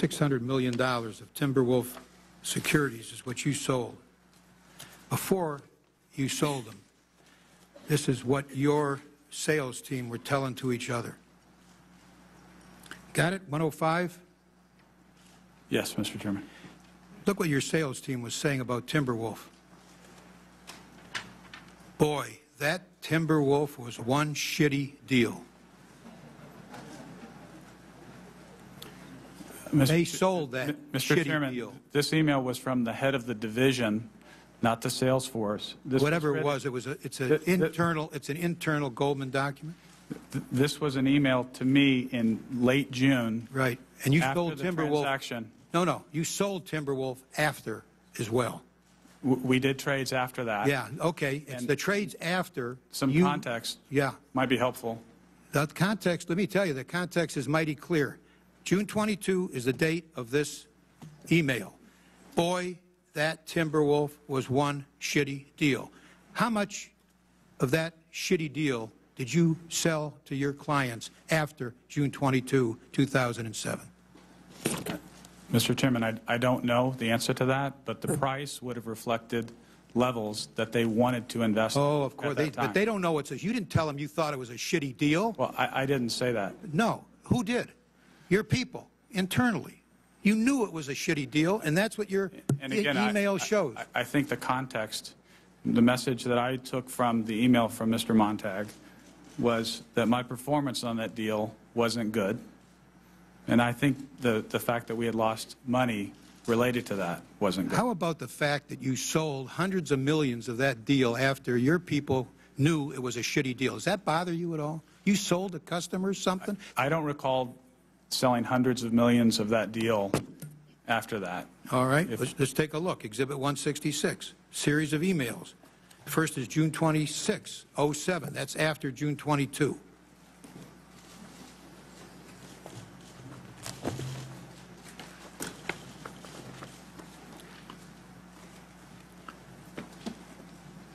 $600 million of Timberwolf securities is what you sold. Before you sold them, this is what your sales team were telling to each other. Got it? 105? Yes, Mr. Chairman. Look what your sales team was saying about Timberwolf. Boy, that Timberwolf was one shitty deal. They sold that Mr. shitty Chairman, deal. This email was from the head of the division, not the sales force. Whatever it was, it's an internal Goldman document. This was an email to me in late June. Right, and you after sold the Timberwolf. Transaction. No, you sold Timberwolf after as well. We did trades after that. Yeah, okay. It's the trades after. Some context. Yeah, might be helpful. The context. Let me tell you, the context is mighty clear. June 22 is the date of this email. Boy, that Timberwolf was one shitty deal. How much of that shitty deal did you sell to your clients after June 22, 2007? Mr. Chairman, I don't know the answer to that, but the price would have reflected levels that they wanted to invest in. Oh, of course. But they don't know it's a. You didn't tell them you thought it was a shitty deal. Well, I didn't say that. No. Who did? Your people, internally. You knew it was a shitty deal, and that's what your email shows. I think the context, the message that I took from the email from Mr. Montag was that my performance on that deal wasn't good. And I think the fact that we had lost money related to that wasn't good. How about the fact that you sold hundreds of millions of that deal after your people knew it was a shitty deal? Does that bother you at all? You sold to customers something? I don't recall selling hundreds of millions of that deal after that. All right. Let's take a look. Exhibit 166, series of emails. First is June 26, 07. That's after June 22.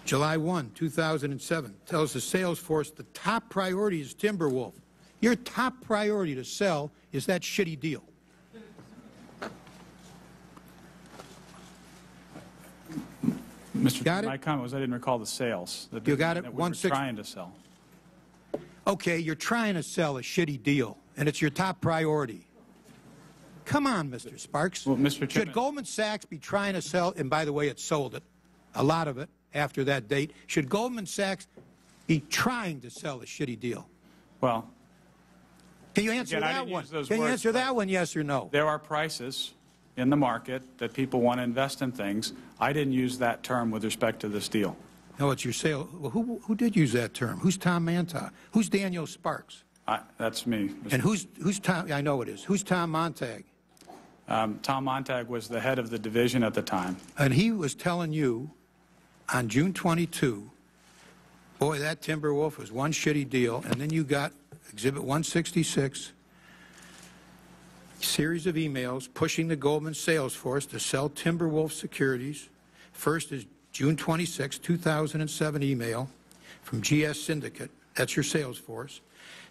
July 1, 2007, tells the sales force the top priority is Timberwolf. Your top priority to sell is that shitty deal. Mr. Chairman, my comment was I didn't recall the sales. You got it? That we were trying to sell. Okay, you're trying to sell a shitty deal, and it's your top priority. Come on, Mr. Sparks. Well, Mr. Chairman, should Goldman Sachs be trying to sell, and by the way, it sold it, a lot of it, after that date. Should Goldman Sachs be trying to sell a shitty deal? Well, can you answer that one? Can you answer that one, yes or no? There are prices in the market that people want to invest in things. I didn't use that term with respect to this deal. No, it's your sale. Well, who did use that term? Who's Tom Montag? Who's Daniel Sparks? That's me. And who's Tom? I know it is. Who's Tom Montag? Tom Montag was the head of the division at the time. And he was telling you on June 22, boy, that Timberwolf was one shitty deal. And then you got Exhibit 166, series of emails pushing the Goldman sales force to sell Timberwolf securities. First is June 26, 2007 email from GS Syndicate. That's your sales force.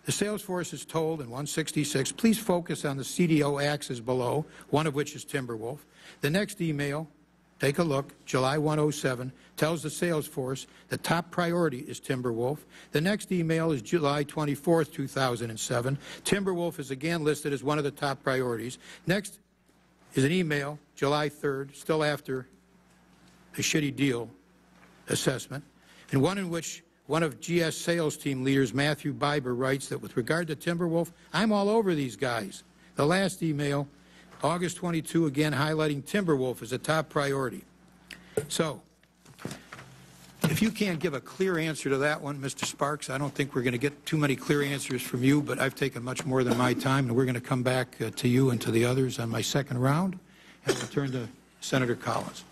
The sales force is told in 166, please focus on the CDO axes below, one of which is Timberwolf. The next email, take a look, July 107, tells the sales force the top priority is Timberwolf. The next email is July 24, 2007. Timberwolf is again listed as one of the top priorities. Next is an email, July 3rd, still after the shitty deal assessment, and one in which one of GS sales team leaders, Matthew Biber, writes that with regard to Timberwolf, I'm all over these guys. The last email, August 22, again highlighting Timberwolf as a top priority. So, if you can't give a clear answer to that one, Mr. Sparks, I don't think we're going to get too many clear answers from you, but I've taken much more than my time, and we're going to come back to you and to the others on my second round, and we'll turn to Senator Collins.